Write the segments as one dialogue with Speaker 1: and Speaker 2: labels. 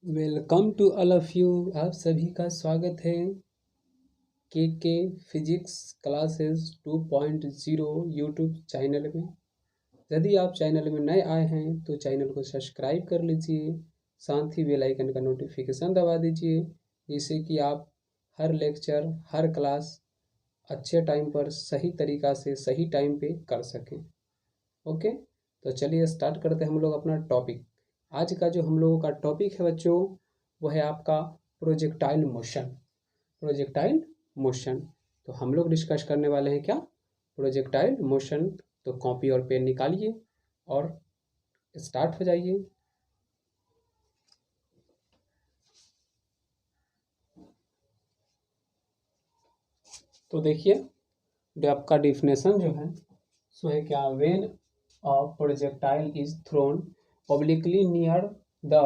Speaker 1: Welcome to all of you. आप सभी का स्वागत है के फिजिक्स क्लासेस 2.0 यूट्यूब चैनल में। यदि आप चैनल में नए आए हैं तो चैनल को सब्सक्राइब कर लीजिए, साथ ही बेल आइकन का नोटिफिकेशन दबा दीजिए, जिससे कि आप हर लेक्चर हर क्लास अच्छे टाइम पर सही तरीक़ा से सही टाइम पे कर सकें। ओके, तो चलिए स्टार्ट करते हैं हम लोग अपना टॉपिक। आज का जो हम लोगों का टॉपिक है बच्चों, वो है आपका प्रोजेक्टाइल मोशन। प्रोजेक्टाइल मोशन तो हम लोग डिस्कस करने वाले हैं क्या, प्रोजेक्टाइल मोशन। तो कॉपी और पेन निकालिए और स्टार्ट हो जाइए। तो देखिए, जो आपका डिफिनेशन जो है सो है क्या, when a projectile is throne obliquely near the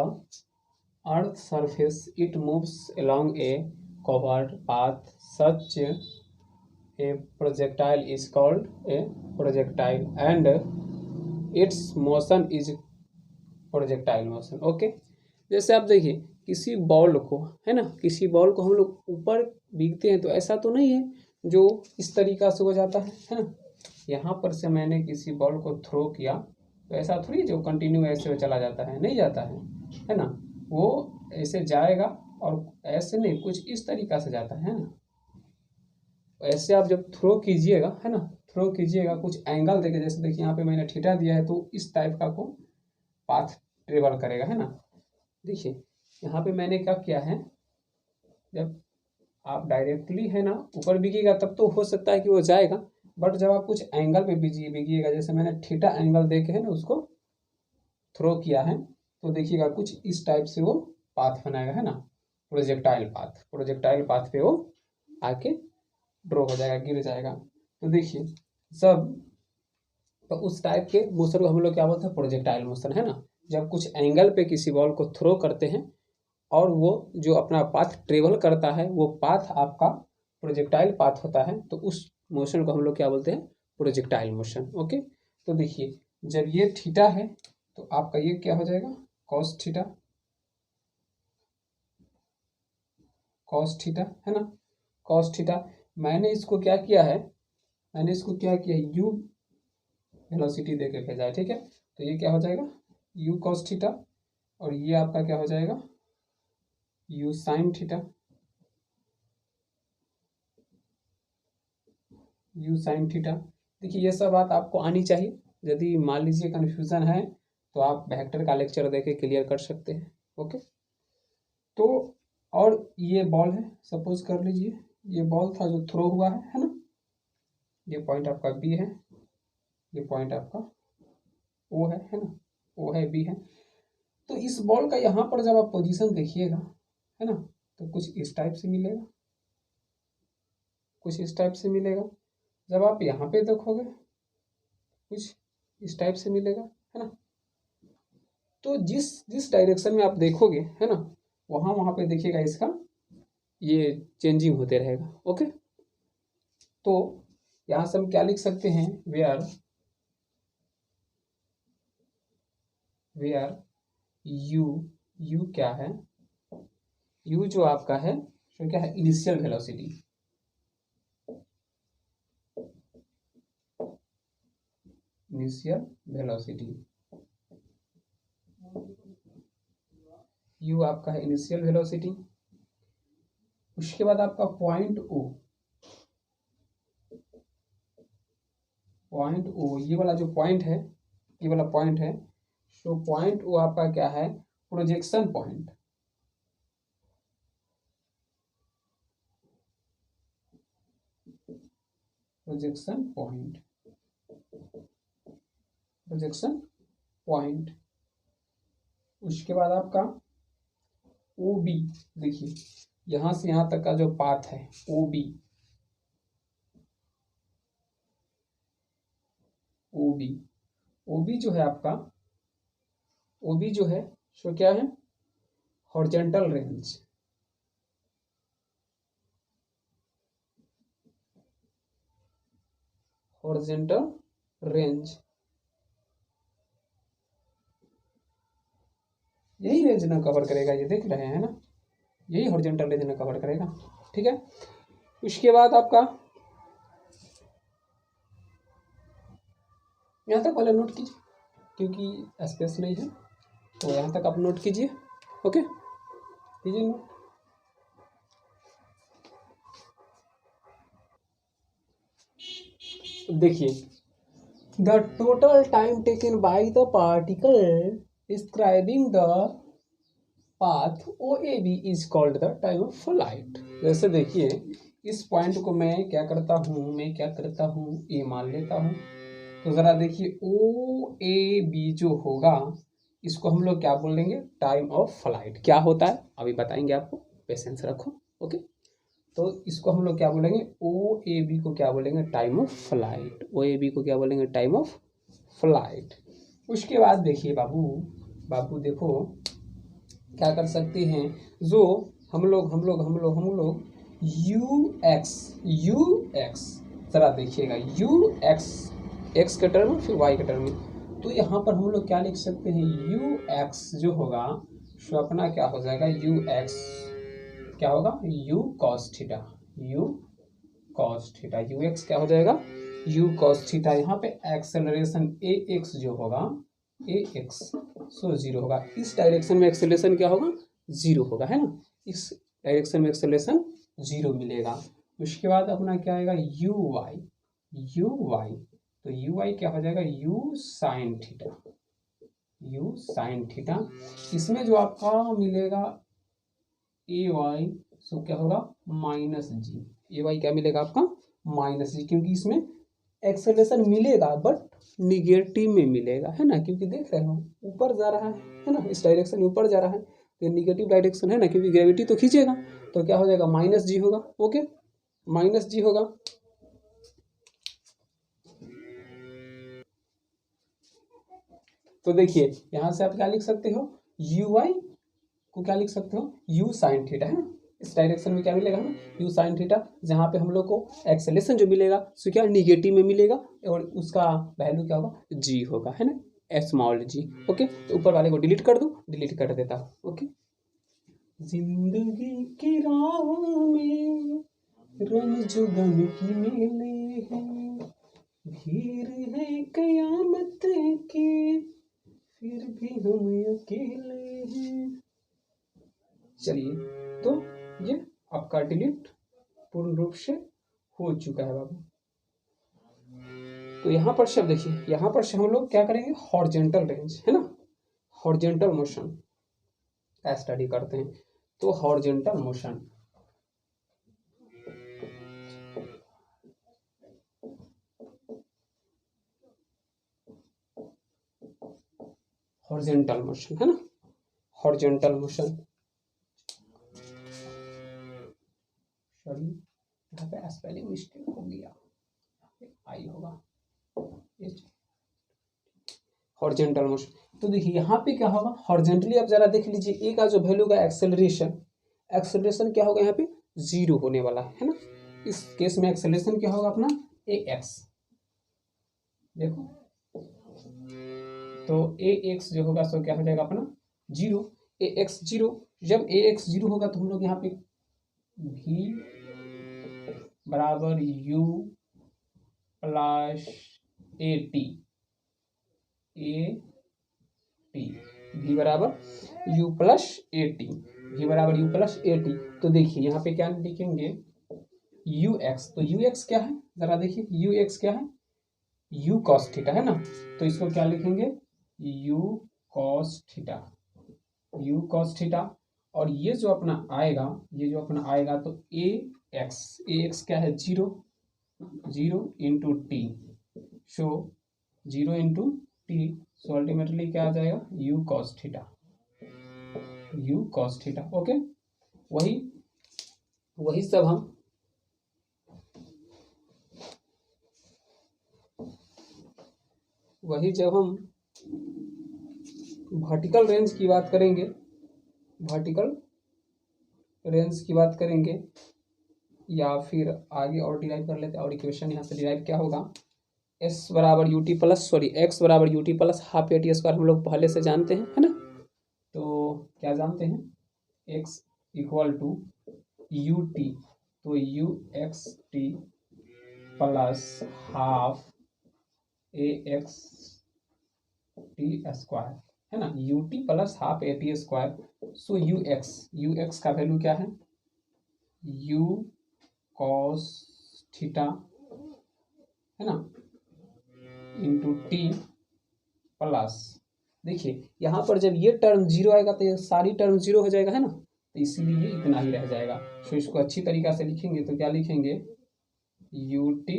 Speaker 1: earth surface it moves along a covered path. Such a projectile is called a projectile and its motion is projectile motion. Okay, जैसे आप देखिए किसी ball को, है ना, किसी ball को हम लोग ऊपर भीगते हैं तो ऐसा तो नहीं है जो इस तरीक़ा से हो जाता है ना। यहाँ पर से मैंने किसी बॉल को थ्रो किया तो ऐसा थोड़ी जो कंटिन्यू ऐसे चला जाता है, नहीं जाता है ना। वो ऐसे जाएगा और ऐसे नहीं, कुछ इस तरीक़ा से जाता है ना। ऐसे आप जब थ्रो कीजिएगा, है ना, थ्रो कीजिएगा कुछ एंगल देके, जैसे देखिए यहाँ पे मैंने थीटा दिया है तो इस टाइप का को पाथ ट्रेवल करेगा, है ना। देखिए यहाँ पे मैंने क्या किया है, जब आप डायरेक्टली है ना ऊपर बिगिएगा तब तो हो सकता है कि वो जाएगा, बट जब आप कुछ एंगल पे बिगिएगा, जैसे मैंने थीटा एंगल देके है ना उसको थ्रो किया है, तो देखिएगा कुछ इस टाइप से वो पाथ बनाएगा, है ना, प्रोजेक्टाइल पाथ। प्रोजेक्टाइल पाथ पे वो आके ड्रॉ हो जाएगा, गिर जाएगा। तो देखिए सब, तो उस टाइप के मोशन को हम लोग क्या बोलते हैं, प्रोजेक्टाइल मोशन, है ना। जब कुछ एंगल पे किसी बॉल को थ्रो करते हैं और वो जो अपना पाथ ट्रेवल करता है वो पाथ आपका प्रोजेक्टाइल पाथ होता है, तो उस मोशन को हम लोग क्या बोलते हैं, प्रोजेक्टाइल मोशन। ओके, तो देखिए जब ये थीटा है तो आपका ये क्या हो जाएगा, कॉस थीटा, कॉस थीटा, है ना, कॉस थीटा। मैंने इसको क्या किया है, मैंने इसको क्या किया है, यू वेलोसिटी दे के भेजा है, ठीक है। तो ये क्या हो जाएगा, यू कॉस थीटा, और ये आपका क्या हो जाएगा, you sine theta, u sine theta. देखिए ये सब बात आपको आनी चाहिए। यदि मान लीजिए कन्फ्यूज़न है तो आप वेक्टर का लेक्चर देके क्लियर कर सकते हैं। ओके, तो और ये बॉल है, सपोज कर लीजिए ये बॉल था जो थ्रो हुआ है ना। ये पॉइंट आपका बी है, ये पॉइंट आपका ओ है ना, ओ है बी है। तो इस बॉल का यहाँ पर जब आप पोजीशन देखिएगा, है ना, तो कुछ इस टाइप से मिलेगा, कुछ इस टाइप से मिलेगा। जब आप यहाँ पे देखोगे कुछ इस टाइप से मिलेगा, है ना। तो जिस जिस डायरेक्शन में आप देखोगे, है ना, वहाँ वहाँ पे देखिएगा इसका ये चेंजिंग होते रहेगा। ओके, तो यहाँ से हम क्या लिख सकते हैं, वेयर वेयर यू, यू क्या है, यू जो आपका है तो क्या है, initial velocity, initial velocity. You आपका है इनिशियल वेलोसिटी। उसके बाद आपका पॉइंट ओ, पॉइंट ओ ये वाला जो पॉइंट है, ये वाला पॉइंट है, तो पॉइंट ओ आपका क्या है, projection point, projection point, projection point. उसके बाद आपका ओ बी, देखिए यहाँ से यहाँ तक का जो पाथ है O B, O B, O B जो है आपका, ओ बी जो है सो क्या है, हॉरिजॉन्टल रेंज, हॉरिजॉन्टल रेंज। यही रीजन कवर करेगा, ये देख रहे हैं ना, यही हॉरिजॉन्टल रीजन कवर करेगा। ठीक है, उसके बाद आपका यहाँ तक पहले नोट कीजिए क्योंकि स्पेस नहीं है, तो यहाँ तक आप नोट कीजिए। ओके, कीजिए नोट। देखिए, the total time taken by the particle describing the path O A B is called the time of flight. जैसे देखिए, इस पॉइंट को मैं क्या करता हूँ, ए मान लेता हूँ। तो ज़रा देखिए, ओ ए बी जो होगा इसको हम लोग क्या बोलेंगे, टाइम ऑफ फ्लाइट। क्या होता है अभी बताएंगे आपको, पेशेंस रखो। ओके, तो इसको हम लोग क्या बोलेंगे, ओ ए बी को क्या बोलेंगे, time of flight. O A B को क्या बोलेंगे, टाइम ऑफ फ्लाइट। उसके बाद देखिए बाबू देखो क्या कर सकते हैं, जो हम लोग यू एक्स ज़रा देखिएगा, यू एक्स के टर्म फिर वाई के टर्म में। तो यहाँ पर हम लोग क्या लिख सकते हैं, यू एक्स जो होगा सो अपना क्या हो जाएगा, यू एक्स क्या होगा, you cos theta, you cos theta, you x क्या हो जाएगा, यू कॉस थीटा। यहाँ पे एक्सेलरेशन ए एक्स जो होगा, ए एक्स सो जीरो होगा। इस डायरेक्शन में एक्सेलरेशन क्या होगा, जीरो होगा, है ना, इस डायरेक्शन में एक्सेलरेशन जीरो मिलेगा। उसके बाद अपना क्या आएगा, यू वाई, तो यू वाई क्या हो जाएगा, you sine theta, u sine theta. इसमें जो आपका मिलेगा ए वाई सो क्या होगा, माइनस जी। ए वाई क्या मिलेगा आपका, माइनस जी, क्योंकि इसमें एक्सेलरेशन मिलेगा बट निगेटिव में मिलेगा, है ना, क्योंकि देख रहे हो ऊपर जा रहा है ना, इस डायरेक्शन में ऊपर जा रहा है, तो निगेटिव डायरेक्शन है ना, क्योंकि ग्रेविटी तो खींचेगा, तो क्या हो जाएगा, माइनस जी होगा। ओके, माइनस जी होगा। तो देखिए यहाँ से आप क्या लिख सकते हो, यू वाई को क्या लिख सकते हो, यू साइन थीटा, है ना, इस डायरेक्शन में क्या मिलेगा हमें, यू साइन थीटा, जहाँ पे हम लोग को एक्सेलेरेशन जो मिलेगा सो क्या निगेटिव में मिलेगा, और उसका वैल्यू क्या होगा, जी होगा, है ना, स्मॉल जी। ओके, तो ऊपर वाले को डिलीट कर दो, डिलीट कर देता हूँ। ओके, जिंदगी की राहों में रंज गम की मेले हैं, भीड़ है कयामत की, फिर भी हम अकेले हैं। चलिए, तो ये आपका डिलीट पूर्ण रूप से हो चुका है बाबू। तो यहाँ पर शब्द देखिए, यहाँ पर से हम लोग क्या करेंगे, हॉरिजॉन्टल रेंज, है ना, हॉरिजॉन्टल मोशन का स्टडी करते हैं। तो हॉरिजॉन्टल मोशन, हॉरिजॉन्टल मोशन, है ना, हॉरिजॉन्टल मोशन, सॉरी यहाँ पे स्पेलिंग मिस्टेक हो गया, आई होगा हॉरिजॉन्टल मोशन। तो देखिए यहाँ पे क्या होगा, हॉरिजॉन्टली आप जरा देख लीजिए, ए का जो वैल्यू का एक्सेलरेशन क्या होगा, यहाँ पे जीरो होने वाला है ना, इस केस में एक्सेलरेशन क्या होगा अपना, ए एक्स। देखो, तो ए एक्स जो होगा सो क्या हो जाएगा अपना जीरो, ए एक्स जीरो। जब ए एक्स जीरो होगा तो हम लोग यहाँ पे भी बराबर यू प्लस ए टी, भी बराबर यू प्लस ए टी, भी बराबर यू प्लस ए टी। तो देखिए यहाँ पे क्या लिखेंगे, यू एक्स, तो यू एक्स क्या है जरा देखिए, यू एक्स क्या है, यू कॉस थीटा, है ना, तो इसको क्या लिखेंगे, you cos theta, you cos theta. और ये जो अपना आएगा, तो ए एक्स क्या है, zero into t, so zero into t, so ultimately क्या आ जाएगा, यू कॉस थीटा। ओके, वही सब हम जब हम वर्टिकल रेंज की बात करेंगे, या फिर आगे और डिराइव कर लेते हैं, और इक्वेशन यहाँ से डिराइव क्या होगा, एक्स बराबर हाफ ए टी स्क्वायर हम लोग पहले से जानते हैं, है ना, तो क्या जानते हैं, x equal to u t, तो u x t plus half a x t square, है ना, u t plus half a t square. So u x का वैल्यू क्या है, यू कॉस थीटा, है ना, इंटू टी प्लस, देखिए यहाँ पर जब ये टर्म जीरो आएगा तो ये सारी टर्म जीरो हो जाएगा, है ना, तो इसीलिए इतना ही रह जाएगा। तो इसको अच्छी तरीका से लिखेंगे तो क्या लिखेंगे, you t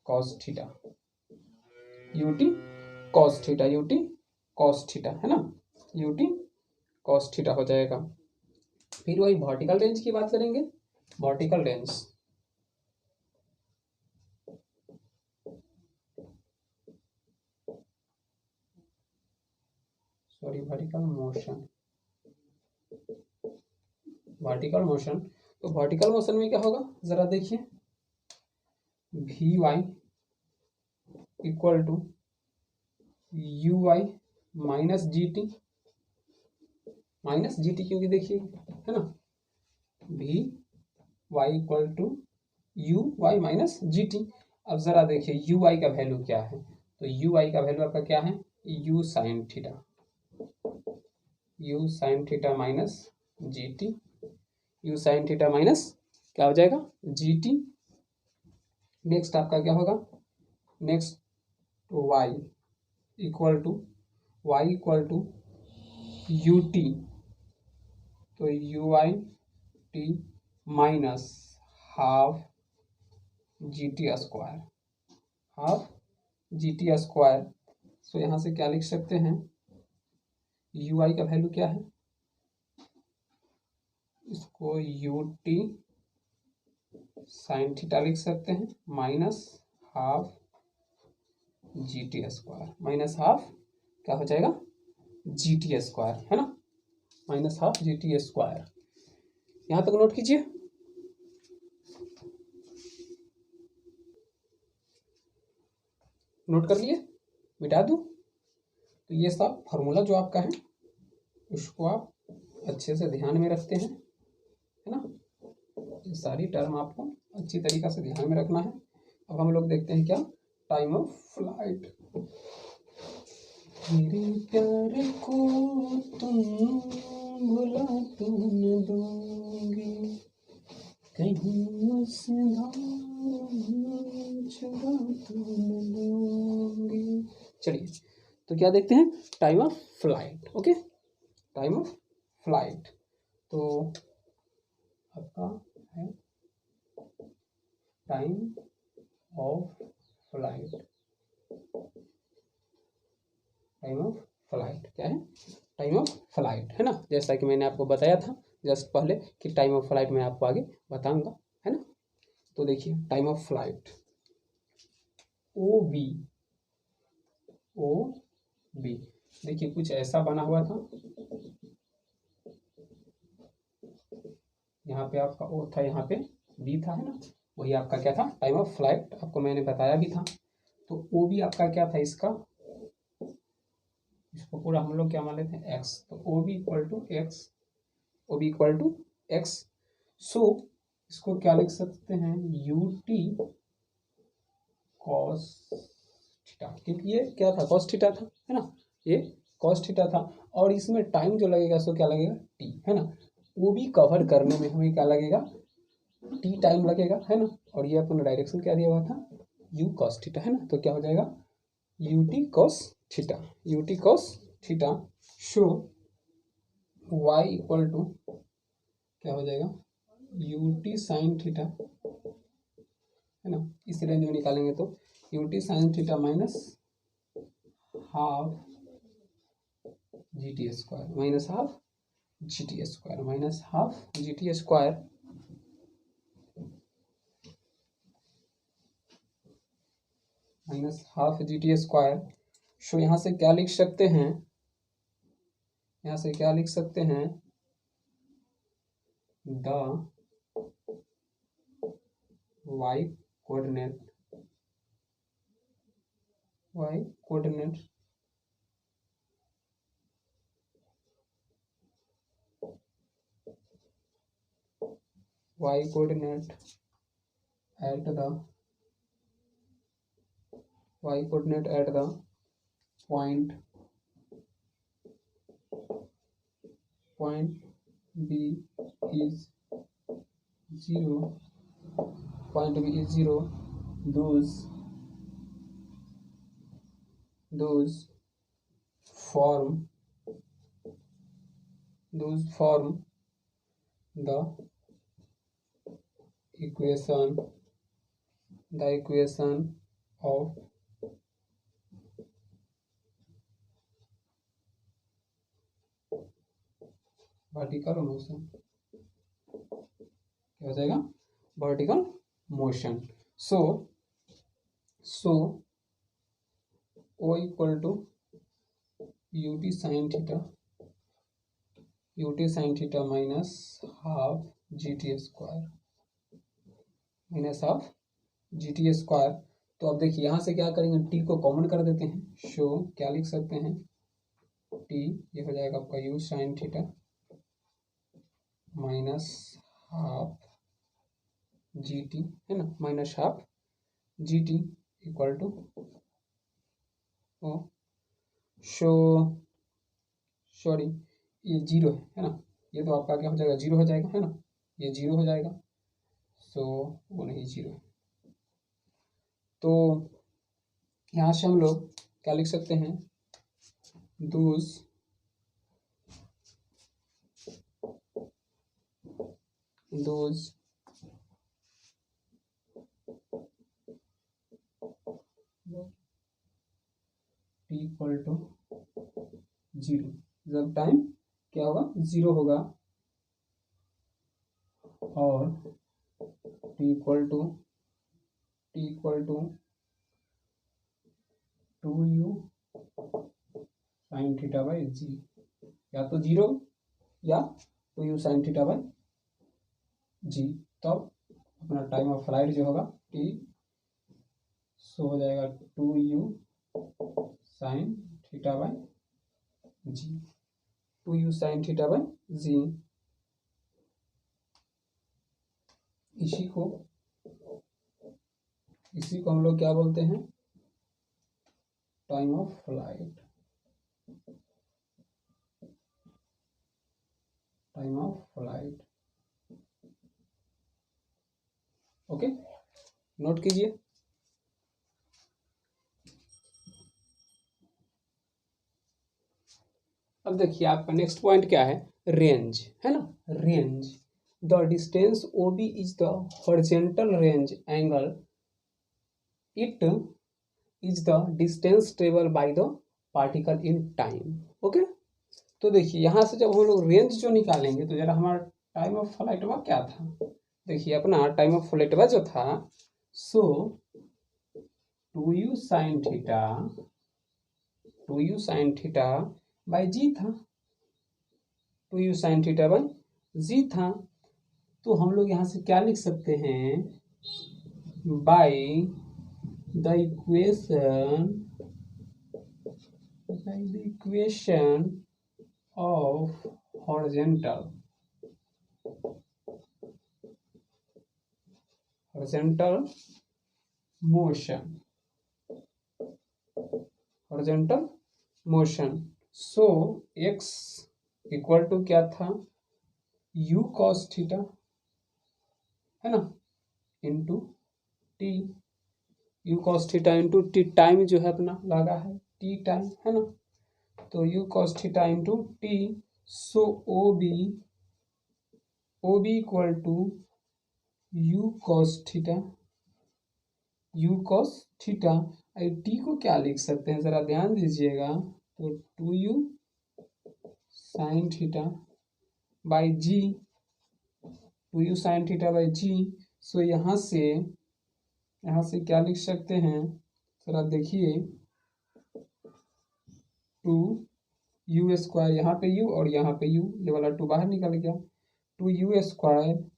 Speaker 1: cos theta, u t cos theta, u t cos theta, है ना, यू टी कॉस थीटा हो जाएगा। फिर वही वर्टिकल रेंज की बात करेंगे, vertical range, sorry vertical motion, vertical motion, तो वर्टिकल मोशन में क्या होगा जरा देखिए, v y equal to u y minus g t, minus g t क्योंकि देखिए, है ना, v y equal to u y minus g t. अब जरा देखिए यू वाई का वैल्यू क्या है, तो यू वाई का वैल्यू आपका क्या है, u sine theta, u sine theta minus g t, u sine theta minus क्या हो जाएगा, जी टी। नेक्स्ट आपका क्या होगा, next y equal to u t, तो u i t minus half g t square, half g t square. So यहाँ से क्या लिख सकते हैं, यू आई का वैल्यू क्या है, इसको यू टी साइन थीटा लिख सकते हैं minus half g t square, minus half क्या हो जाएगा, जी टी स्क्वायर, है ना, minus half g t square. यहाँ तक नोट कीजिए। नोट कर लिए, मिटा दूँ, तो ये सब फार्मूला जो आपका है उसको आप अच्छे से ध्यान में रखते हैं, है ना, ये सारी टर्म आपको अच्छी तरीक़ा से ध्यान में रखना है। अब हम लोग देखते हैं क्या, टाइम ऑफ फ्लाइट। मेरे प्यार को तुम भुला तो न दोगे, कहीं उसे छुड़ा तो न दोगे। चलिए तो क्या देखते हैं, time of flight, okay, time of flight. तो आपका है time of flight, time of flight क्या है, टाइम ऑफ फ्लाइट, है ना, जैसा कि मैंने आपको बताया था जस्ट पहले कि टाइम ऑफ फ्लाइट मैं आपको आगे बताऊंगा, है ना। तो देखिए time of flight, O B देखिए कुछ ऐसा बना हुआ था, यहाँ पे आपका ओ था, यहाँ पे बी था, है ना, वही आपका क्या था, टाइम ऑफ फ्लाइट, आपको मैंने बताया भी था। तो ओ बी आपका क्या था, इसका, इसको पूरा हम लोग क्या मान लेते हैं एक्स, तो O B equal to x, O B equal to x. So इसको क्या लिख सकते हैं, यू टी कॉस थीटा, क्योंकि ये क्या था, कॉस थीटा था, है ना, ये कॉस थीटा था, और इसमें टाइम जो लगेगा सो क्या लगेगा, टी, है ना, वो भी कवर करने में हमें क्या लगेगा, टी टाइम लगेगा, है ना, और ये अपना डायरेक्शन क्या दिया हुआ था, यू कॉस थीटा, है ना, तो क्या हो जाएगा, u t cos theta, u t cos theta. So y equal to क्या हो जाएगा, यू टी साइन थीटा, है ना, इस रेंज में निकालेंगे तो u t sine theta minus half g t square, minus half g t square, minus half g t square, minus half g t square. So यहाँ से क्या लिख सकते हैं, यहाँ से क्या लिख सकते हैं, the y coordinate, y coordinate y coordinate at the point B is 0, those form the equation of vertical motion. क्या हो जाएगा? vertical motion. So O equal to ut sin theta minus half gt square. तो अब देखिए यहाँ से क्या करेंगे, t को कॉमन कर देते हैं. शो क्या लिख सकते हैं, t ये हो जाएगा आपका u sin theta minus half gt है ना, minus half gt equal to sorry ये जीरो है ना, ये तो आपका क्या हो जाएगा, जीरो हो जाएगा है ना, ये जीरो हो जाएगा. सो वो नहीं जीरो. तो यहाँ से हम लोग क्या लिख सकते हैं, those t equal to zero, जब टाइम क्या होगा, जीरो होगा, और t equal to 2u sine theta by g, या तो जीरो या 2u साइन थीटा बाई जी. तब अपना टाइम ऑफ फ्लाइट जो होगा t सो हो जाएगा 2u sine theta by g, 2u sine theta by g. इसी को हम लोग क्या बोलते हैं, time of flight. Okay, note कीजिए. अब देखिए आपका नेक्स्ट पॉइंट क्या है, रेंज है ना. Range, the distance O B is the horizontal range angle, it is the distance travel by the particle in time. Okay, तो देखिए यहाँ से जब हम लोग रेंज जो निकालेंगे, तो जरा हमारा टाइम ऑफ फ्लाइट हुआ क्या था, देखिए अपना टाइम ऑफ फ्लाइट हुआ जो था, सो 2u साइन थीटा बाई जी था, 2u साइन थीटा बाई जी था. तो हम लोग यहाँ से क्या लिख सकते हैं, by the equation of horizontal motion. So x equal to क्या था, u cos थीटा है ना, into t, u cos theta into t, time जो है अपना लगा है टी टाइम है ना, तो u cos theta into t. So O B equal to u cos theta. T को क्या लिख सकते हैं, जरा ध्यान दीजिएगा, तो 2u sine theta by g, 2u sine theta by g. So यहाँ से क्या लिख सकते हैं, जरा देखिए, 2u स्क्वायर, यहाँ पे u और यहाँ पे u, ये वाला 2 बाहर निकल गया, 2u स्क्वायर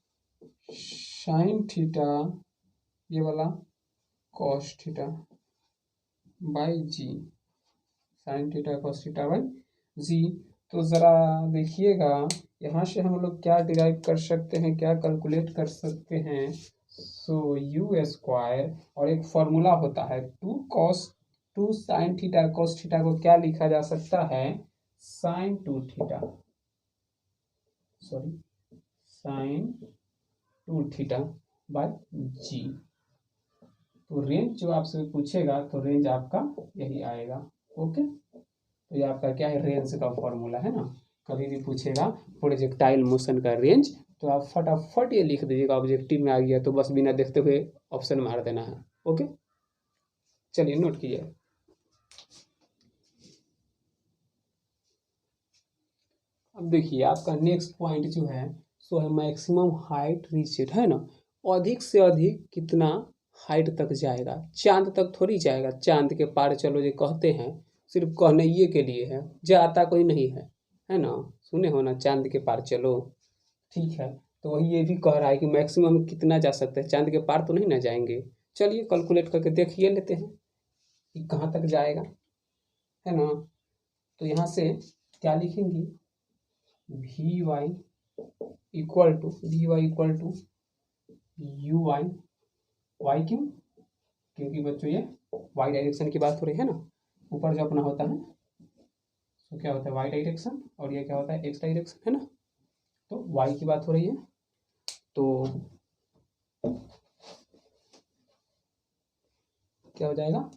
Speaker 1: साइन थीटा, ये वाला cos theta by g, sine theta cos theta by g. तो ज़रा देखिएगा, यहाँ से हम लोग क्या डिराइव कर सकते हैं, क्या कैलकुलेट कर सकते हैं। सो यू स्क्वायर और एक फॉर्मूला होता है 2 साइन थीटा कॉस थीटा को क्या लिखा जा सकता है, sine 2 theta, sorry sine 2 theta by g. तो रेंज जो आपसे पूछेगा तो रेंज आपका यही आएगा। ओके, तो ये आपका क्या है, रेंज का फॉर्मूला है ना। कभी भी पूछेगा प्रोजेक्टाइल मोशन का रेंज तो आप फटाफट ये लिख दीजिएगा, ऑब्जेक्टिव में आ गया तो बस बिना देखते हुए ऑप्शन मार देना है। ओके, चलिए नोट कीजिए। अब देखिए आपका नेक्स्ट पॉइंट जो है सो है मैक्सिमम हाइट रीचड, है ना। अधिक से अधिक कितना हाइट तक जाएगा, चांद तक थोड़ी जाएगा, चांद के पार चलो जो कहते हैं सिर्फ कहने ये के लिए है, जाता कोई नहीं है ना। सुने हो ना, चांद के पार चलो, ठीक है। तो वही ये भी कह रहा है कि मैक्सिमम कितना जा सकते हैं, चांद के पार तो नहीं ना जाएंगे। चलिए कैलकुलेट करके देखिए लेते हैं कि कहाँ तक जाएगा, है ना। तो यहाँ से क्या लिखेंगे, v y equal to u y, y क्यों, क्योंकि बच्चों ये वाई डायरेक्शन की बात हो रही है ना। ऊपर जो अपना होता है तो क्या होता है वाई डायरेक्शन और ये क्या होता है एक्स डायरेक्शन, है ना। तो वाई की बात हो रही है तो क्या हो जाएगा,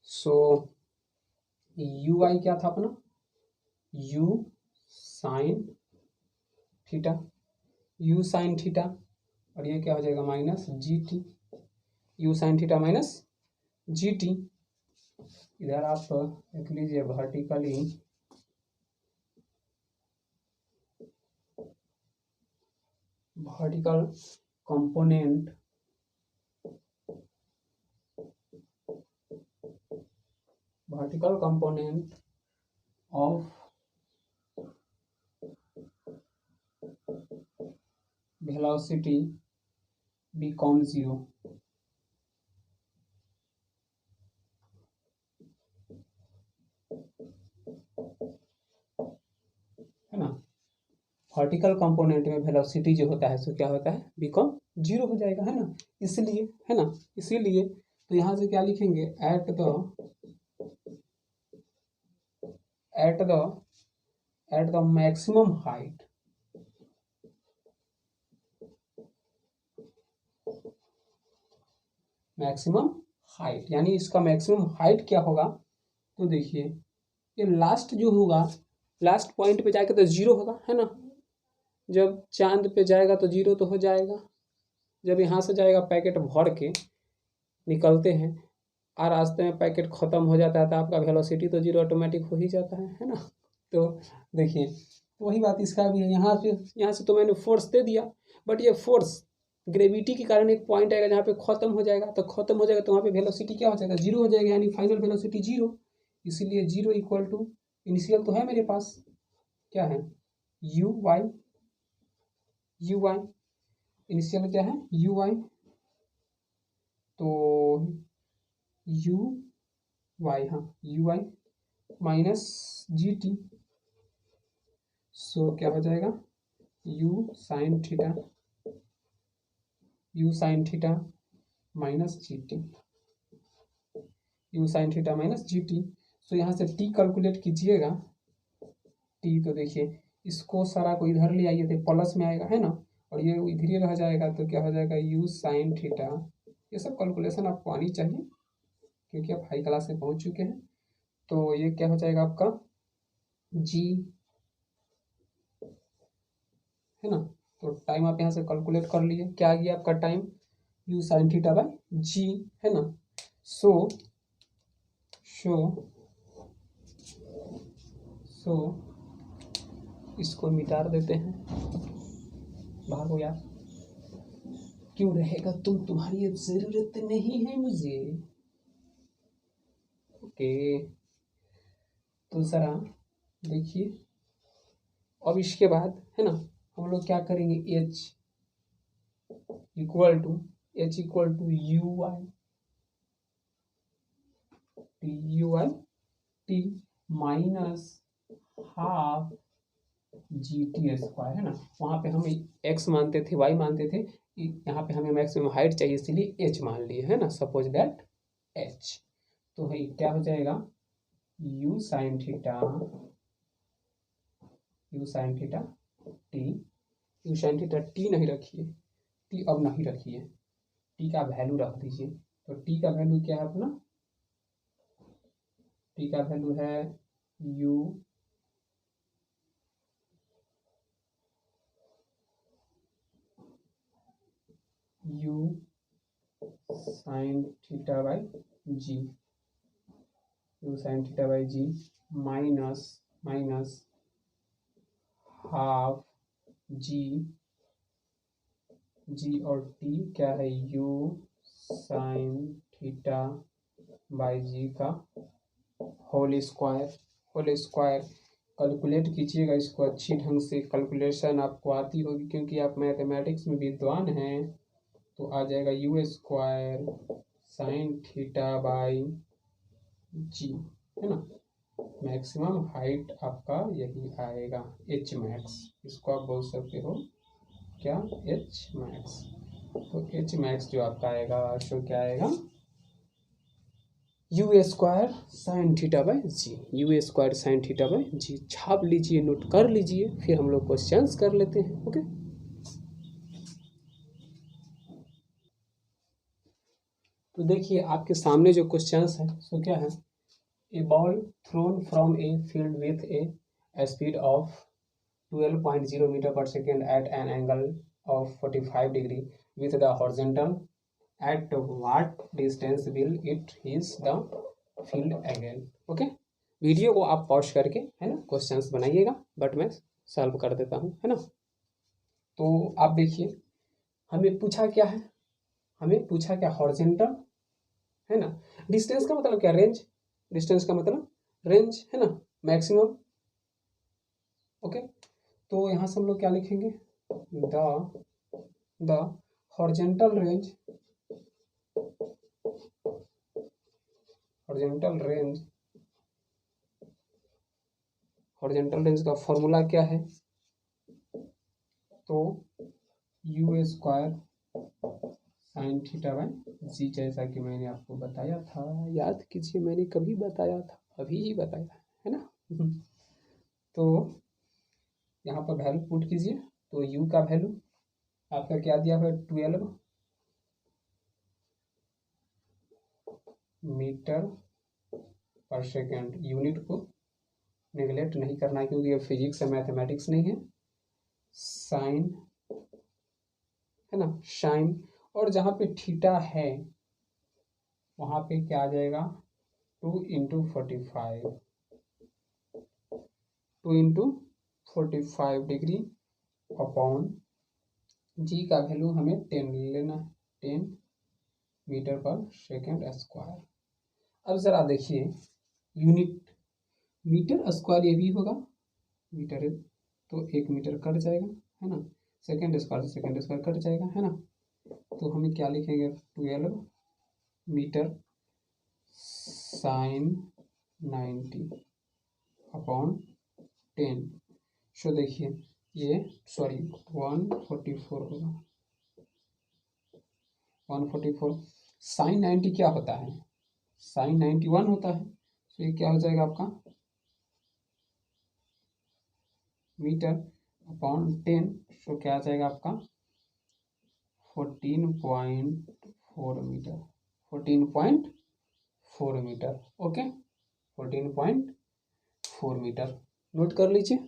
Speaker 1: सो यू वाई क्या था अपना, you sine theta, u sine theta और ये क्या हो जाएगा minus g t, u sine theta minus g T. इधर आप लिख लीजिए vertically vertical component of velocity become 0, है ना। वर्टिकल कंपोनेंट में वेलोसिटी जो होता है सो क्या होता है, बिकम 0 हो जाएगा, है ना। इसलिए, है ना, इसीलिए तो यहाँ से क्या लिखेंगे, at the maximum height, maximum height यानी इसका मैक्सिमम हाइट क्या होगा। तो देखिए ये लास्ट जो होगा, लास्ट पॉइंट पे जाके तो 0 होगा, है ना। जब चांद पे जाएगा तो 0 तो हो जाएगा, जब यहाँ से जाएगा पैकेट भर के निकलते हैं और रास्ते में पैकेट ख़त्म हो जाता है तो आपका वेलोसिटी तो 0 ऑटोमेटिक हो ही जाता है ना। तो देखिए वही बात इसका भी है, यहाँ से तो मैंने फोर्स दे दिया, बट ये फोर्स ग्रेविटी के कारण एक पॉइंट आएगा जहाँ पे ख़त्म हो जाएगा, तो ख़त्म हो जाएगा तो वहाँ पे वेलोसिटी क्या हो जाएगा, 0 हो जाएगा, यानी फाइनल वेलोसिटी 0। इसीलिए 0 इक्वल टू इनिशियल तो है मेरे पास क्या है, u y इनिशियल क्या है u y, तो u y, हाँ u y minus g t, so क्या हो जाएगा u sine theta minus g t, u sine theta minus g t. So यहाँ से टी कैलकुलेट कीजिएगा, टी तो देखिए इसको सारा को इधर ले आइए तो प्लस में आएगा, है ना, और ये इधर ही रह जाएगा तो क्या हो जाएगा यू साइन थीटा। ये सब कैलकुलेशन आपको आनी चाहिए क्योंकि आप हाई क्लास में पहुँच चुके हैं। तो ये क्या हो जाएगा आपका जी, है ना। तो टाइम आप यहाँ से कैलकुलेट कर लिए, क्या आ गया आपका time, u sine theta by g, है ना। सो इसको मिटा देते हैं, भागो यार, क्यों रहेगा तुम, तुम्हारी अब जरूरत नहीं है मुझे। ओके, तो जरा देखिए अब इसके बाद, है ना, हम लोग क्या करेंगे, h equal to u i t minus half g t square, है ना। वहाँ पे हम एक्स मानते थे, वाई मानते थे, यहाँ पे हमें मैक्सिमम हाइट चाहिए इसलिए एच मान लिए, है ना। सपोज दैट एच, तो भाई क्या हो जाएगा, you sine theta T, u sine theta T नहीं रखिए, टी अब नहीं रखिए, टी का वैल्यू रख दीजिए। तो टी का वैल्यू क्या है अपना, टी का वैल्यू है u sine theta by g, u sine theta by g minus half g और टी क्या है, u sine theta by g का होल स्क्वायर। कैलकुलेट कीजिएगा इसको अच्छी ढंग से, कैलकुलेशन आपको आती होगी क्योंकि आप मैथमेटिक्स में विद्वान हैं। तो आ जाएगा u square sine theta by g, है ना। मैक्सिमम हाइट आपका यही आएगा, एच मैक्स, इसको आप बोल सकते हो क्या, एच मैक्स। तो एच मैक्स जो आपका आएगा तो क्या आएगा, u square sine theta by g, u square sine theta by g. छाप लीजिए, नोट कर लीजिए, फिर हम लोग क्वेश्चंस कर लेते हैं। ओके, तो देखिए आपके सामने जो क्वेश्चंस है सो क्या है, a ball thrown from a field with a speed of 12.0 metre per second at an angle of 45 degree with the horizontal, at what distance will it hit the field again। Okay, video को आप pause करके, है ना, questions बनाइएगा, but मैं solve कर देता हूँ, है ना। तो आप देखिए हमें पूछा क्या है, हमें पूछा क्या, हॉरिजॉन्टल, है ना। डिस्टेंस का मतलब क्या, रेंज, डिस्टेंस का मतलब रेंज, है ना, मैक्सिमम। ओके, तो यहाँ से हम लोग क्या लिखेंगे, the horizontal range, horizontal range का फॉर्मूला क्या है, तो u square sine theta by g, जैसा कि मैंने आपको बताया था, याद कीजिए मैंने कभी बताया था, अभी ही बताया है ना। तो यहाँ पर वैल्यू पुट कीजिए, तो u का वैल्यू आपका क्या दिया है, 12 मीटर पर सेकेंड। यूनिट को नेगलेक्ट नहीं करना है क्योंकि ये फिजिक्स है, मैथमेटिक्स नहीं है। साइन, है ना, साइन, और जहाँ पे थीटा है वहाँ पे क्या आ जाएगा, 2 इंटू 45, 2 इंटू 45 डिग्री अपॉन जी का वैल्यू हमें 10 लेना है, 10 मीटर पर सेकेंड स्क्वायर। अब ज़रा देखिए यूनिट, मीटर स्क्वायर ये भी होगा, मीटर है तो 1 मीटर कट जाएगा, है ना, सेकेंड स्क्वायर से सेकेंड स्क्वायर कट जाएगा, है ना। तो हमें क्या लिखेंगे, 12 मीटर साइन 90 अपॉन 10। सो देखिए ये सॉरी 144 होगा, 144। साइन 90 क्या होता है, साइन 91 होता है। तो ये क्या हो जाएगा आपका, मीटर अपॉन 10, सो क्या आ जाएगा आपका 14.4 metre, 14.4 metre. Okay, 14.4 metre, note कर लीजिए।